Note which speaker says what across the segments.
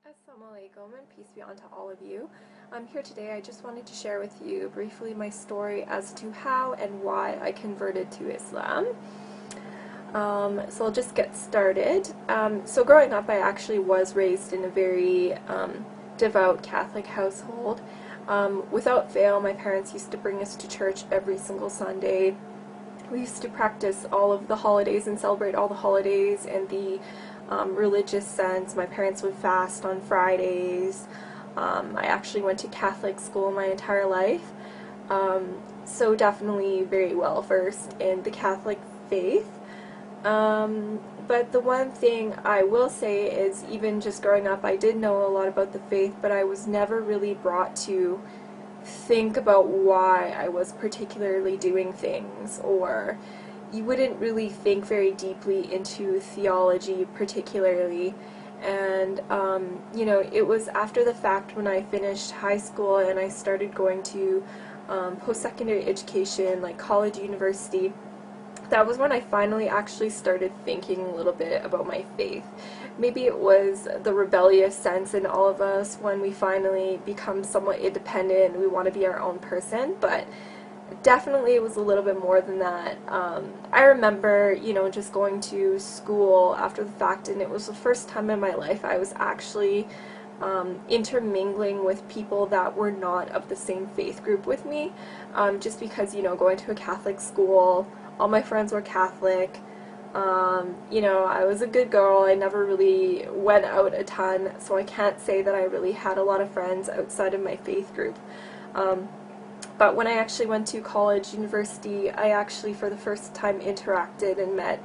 Speaker 1: Assalamualaikum and peace be unto all of you. I'm here today. I just wanted to share with you briefly my story as to how and why I converted to Islam. So I'll just get started. So growing up, I actually was raised in a very devout Catholic household. Without fail, my parents used to bring us to church every single Sunday. We used to practice all of the holidays and celebrate all the holidays in the religious sense. My parents would fast on Fridays. I actually went to Catholic school my entire life, so definitely very well versed in the Catholic faith. But the one thing I will say is, even just growing up, I did know a lot about the faith, but I was never really brought to think about why I was particularly doing things, or you wouldn't really think very deeply into theology particularly. And it was after the fact, when I finished high school and I started going to post-secondary education, like college, university, that was when I finally actually started thinking a little bit about my faith. Maybe it was the rebellious sense in all of us when we finally become somewhat independent and we want to be our own person, but definitely it was a little bit more than that. I remember, just going to school after the fact, and it was the first time in my life I was actually intermingling with people that were not of the same faith group with me, just because, going to a Catholic school, all my friends were Catholic. I was a good girl. I never really went out a ton, so I can't say that I really had a lot of friends outside of my faith group. But when I actually went to college, university, I actually for the first time interacted and met,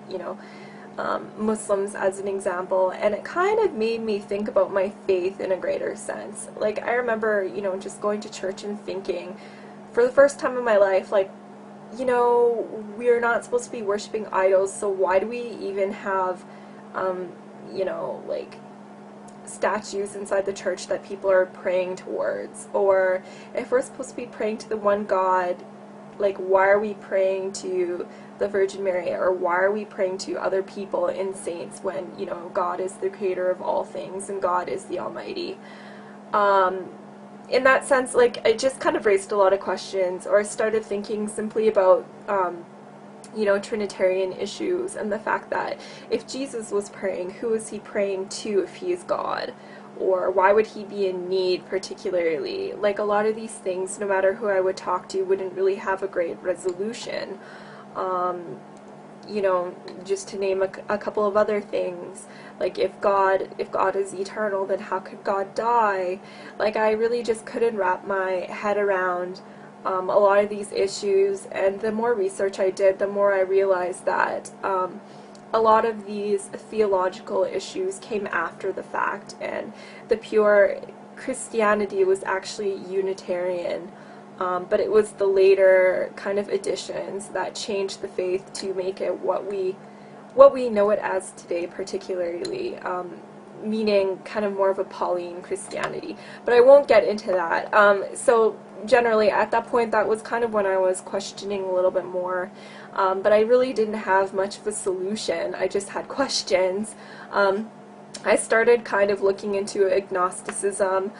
Speaker 1: Muslims as an example, and it kind of made me think about my faith in a greater sense. Like, I remember, just going to church and thinking, for the first time in my life, like, we're not supposed to be worshiping idols, so why do we even have, like, statues inside the church that people are praying towards? Or if we're supposed to be praying to the one God, like, why are we praying to the Virgin Mary, or why are we praying to other people and saints when, God is the creator of all things and God is the Almighty? In that sense, like, it just kind of raised a lot of questions, or I started thinking simply about Trinitarian issues, and the fact that if Jesus was praying, who is he praying to if he is God? Or why would he be in need particularly? Like, a lot of these things, no matter who I would talk to, wouldn't really have a great resolution. Just to name a couple of other things, like, if God is eternal, then how could God die? Like, I really just couldn't wrap my head around a lot of these issues, and the more research I did, the more I realized that a lot of these theological issues came after the fact, and the pure Christianity was actually Unitarian. But it was the later kind of additions that changed the faith to make it what we know it as today, particularly, meaning kind of more of a Pauline Christianity. But I won't get into that. So generally, at that point, that was kind of when I was questioning a little bit more. But I really didn't have much of a solution. I just had questions. I started kind of looking into agnosticism,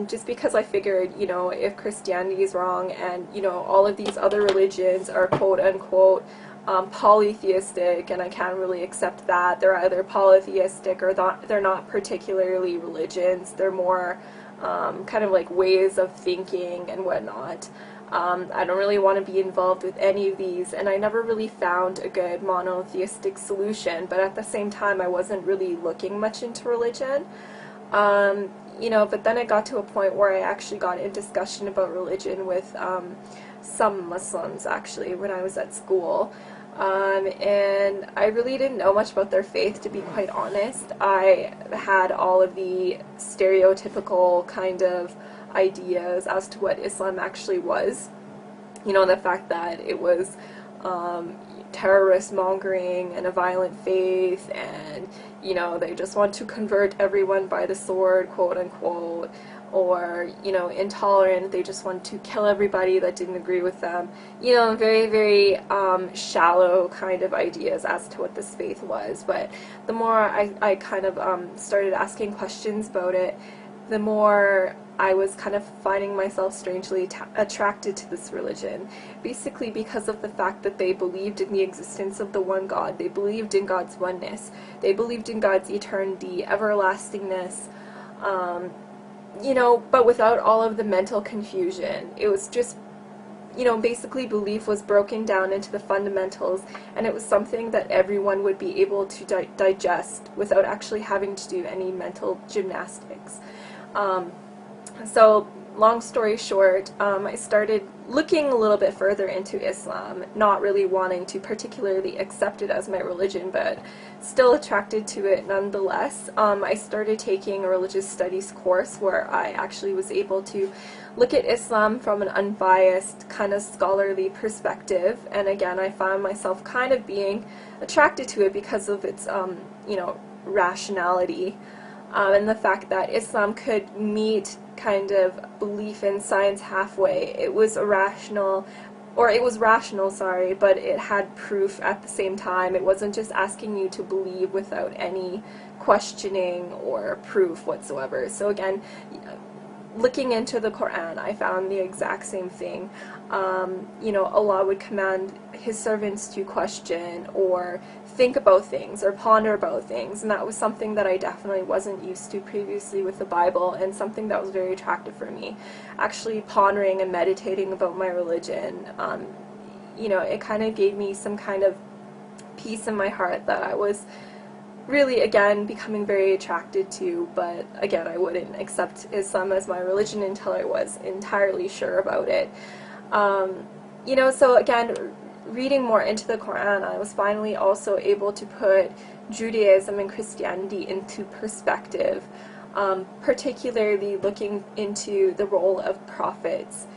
Speaker 1: just because I figured, if Christianity is wrong and, all of these other religions are quote-unquote polytheistic, and I can't really accept that. They're either polytheistic or they're not particularly religions. They're more kind of like ways of thinking and whatnot. I don't really want to be involved with any of these, and I never really found a good monotheistic solution, but at the same time I wasn't really looking much into religion. But then it got to a point where I actually got in discussion about religion with some Muslims, actually, when I was at school. And I really didn't know much about their faith, to be quite honest. I had all of the stereotypical kind of ideas as to what Islam actually was. The fact that it was, terrorist mongering and a violent faith, and you know, they just want to convert everyone by the sword, quote unquote, or you know, intolerant, they just want to kill everybody that didn't agree with them. You know, very, very shallow kind of ideas as to what this faith was. But the more I kind of started asking questions about it, the more I was kind of finding myself strangely attracted to this religion, basically because of the fact that they believed in the existence of the one God. They believed in God's oneness. They believed in God's eternity, everlastingness, you know, but without all of the mental confusion. It was just, you know, basically belief was broken down into the fundamentals, and it was something that everyone would be able to digest without actually having to do any mental gymnastics. So long story short, I started looking a little bit further into Islam, not really wanting to particularly accept it as my religion, but still attracted to it nonetheless. I started taking a religious studies course where I actually was able to look at Islam from an unbiased, kind of scholarly perspective, and again, I found myself kind of being attracted to it because of its, you know, rationality. And the fact that Islam could meet kind of belief in science halfway. It was rational, sorry, but it had proof at the same time. It wasn't just asking you to believe without any questioning or proof whatsoever. So again, looking into the Quran, I found the exact same thing. You know, Allah would command His servants to question or think about things or ponder about things, and that was something that I definitely wasn't used to previously with the Bible, and something that was very attractive for me. Actually pondering and meditating about my religion, you know, it kind of gave me some kind of peace in my heart that I was really, again, becoming very attracted to, but again, I wouldn't accept Islam as my religion until I was entirely sure about it. You know, so again, reading more into the Quran, I was finally also able to put Judaism and Christianity into perspective, particularly looking into the role of prophets.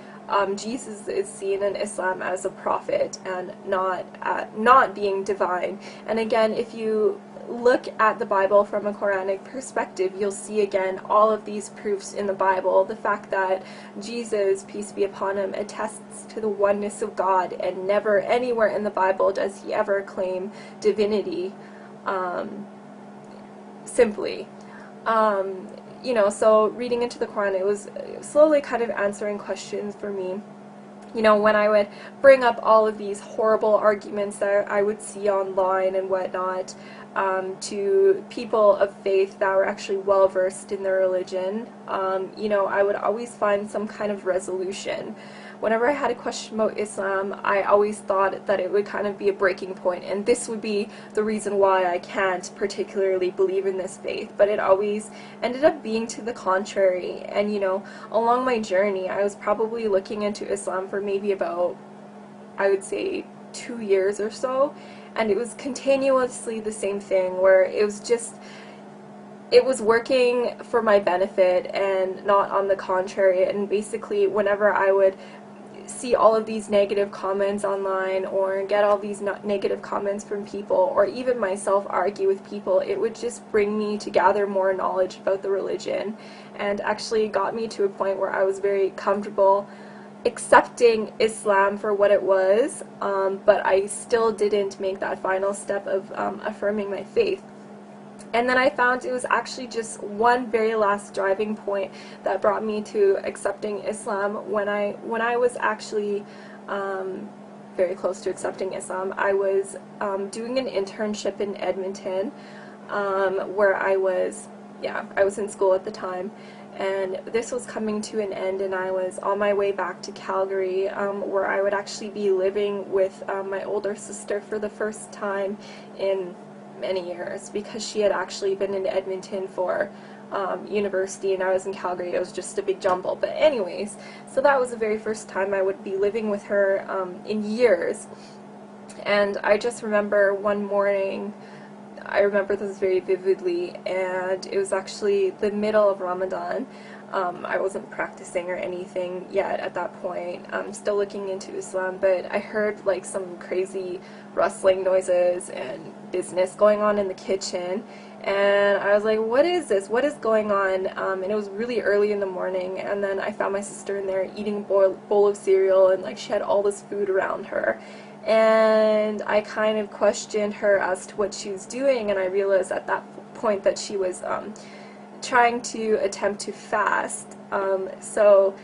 Speaker 1: Jesus is seen in Islam as a prophet and not being divine. And again, if you look at the Bible from a Quranic perspective, you'll see again all of these proofs in the Bible. The fact that Jesus, peace be upon him, attests to the oneness of God, and never anywhere in the Bible does he ever claim divinity, simply. You know, so reading into the Quran, it was slowly kind of answering questions for me. You know, when I would bring up all of these horrible arguments that I would see online and whatnot, to people of faith that were actually well versed in their religion, you know, I would always find some kind of resolution. Whenever I had a question about Islam, I always thought that it would kind of be a breaking point, and this would be the reason why I can't particularly believe in this faith, but it always ended up being to the contrary. And you know, along my journey, I was probably looking into Islam for maybe about, I would say, 2 years or so, and it was continuously the same thing, where it was just, it was working for my benefit and not on the contrary. And basically, whenever I would see all of these negative comments online or get all these negative comments from people, or even myself argue with people, it would just bring me to gather more knowledge about the religion, and actually got me to a point where I was very comfortable accepting Islam for what it was, but I still didn't make that final step of affirming my faith. And then I found it was actually just one very last driving point that brought me to accepting Islam. When I was actually very close to accepting Islam, I was doing an internship in Edmonton, where I was in school at the time, and this was coming to an end, and I was on my way back to Calgary, where I would actually be living with my older sister for the first time in many years, because she had actually been in Edmonton for university and I was in Calgary. It was just a big jumble. But anyways, so that was the very first time I would be living with her in years. And I just remember one morning, I remember this very vividly, and it was actually the middle of Ramadan. I wasn't practicing or anything yet at that point. I'm still looking into Islam, but I heard like some crazy rustling noises and business going on in the kitchen, and I was like, what is this? What is going on? And it was really early in the morning, and then I found my sister in there eating a bowl of cereal, and like she had all this food around her. And I kind of questioned her as to what she was doing, and I realized at that point that she was trying to attempt to fast. So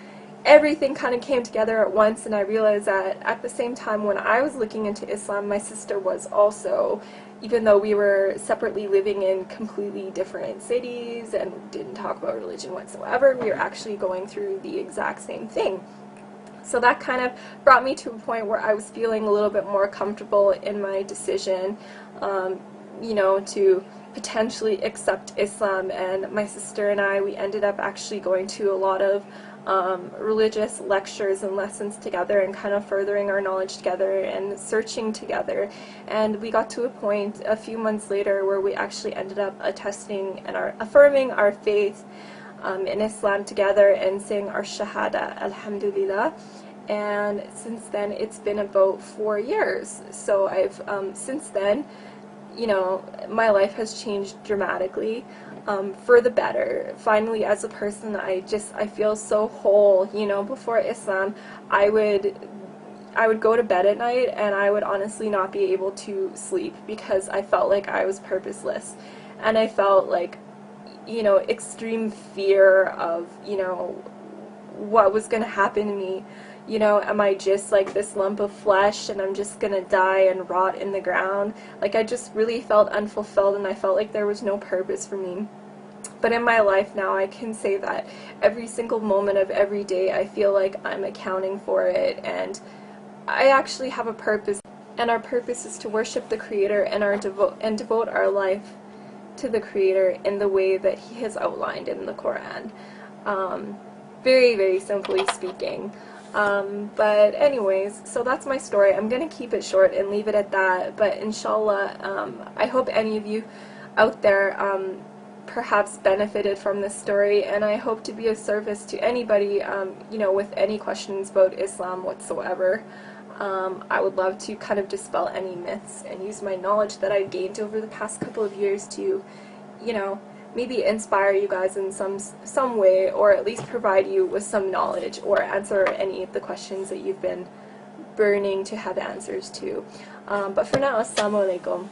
Speaker 1: everything kind of came together at once, and I realized that at the same time when I was looking into Islam, my sister was also, even though we were separately living in completely different cities and didn't talk about religion whatsoever, we were actually going through the exact same thing. So that kind of brought me to a point where I was feeling a little bit more comfortable in my decision, you know, to potentially accept Islam. And my sister and I, we ended up actually going to a lot of religious lectures and lessons together, and kind of furthering our knowledge together and searching together. And we got to a point a few months later where we actually ended up attesting and affirming our faith in Islam together and saying our Shahada, Alhamdulillah. And since then, it's been about 4 years. So I've, since then, you know, my life has changed dramatically, for the better. Finally, as a person, I feel so whole. You know, before Islam, I would go to bed at night and I would honestly not be able to sleep because I felt like I was purposeless, and I felt like, you know, extreme fear of, you know, what was going to happen to me. You know, am I just like this lump of flesh and I'm just gonna die and rot in the ground? Like, I just really felt unfulfilled, and I felt like there was no purpose for me. But in my life now, I can say that every single moment of every day, I feel like I'm accounting for it, and I actually have a purpose, and our purpose is to worship the Creator and devote our life to the Creator in the way that He has outlined in the Quran. Very, very simply speaking. But anyways, so that's my story. I'm going to keep it short and leave it at that, but inshallah, I hope any of you out there perhaps benefited from this story, and I hope to be of service to anybody, you know, with any questions about Islam whatsoever. I would love to kind of dispel any myths and use my knowledge that I've gained over the past couple of years to, you know, maybe inspire you guys in some way, or at least provide you with some knowledge, or answer any of the questions that you've been burning to have answers to. But for now, assalamu alaikum.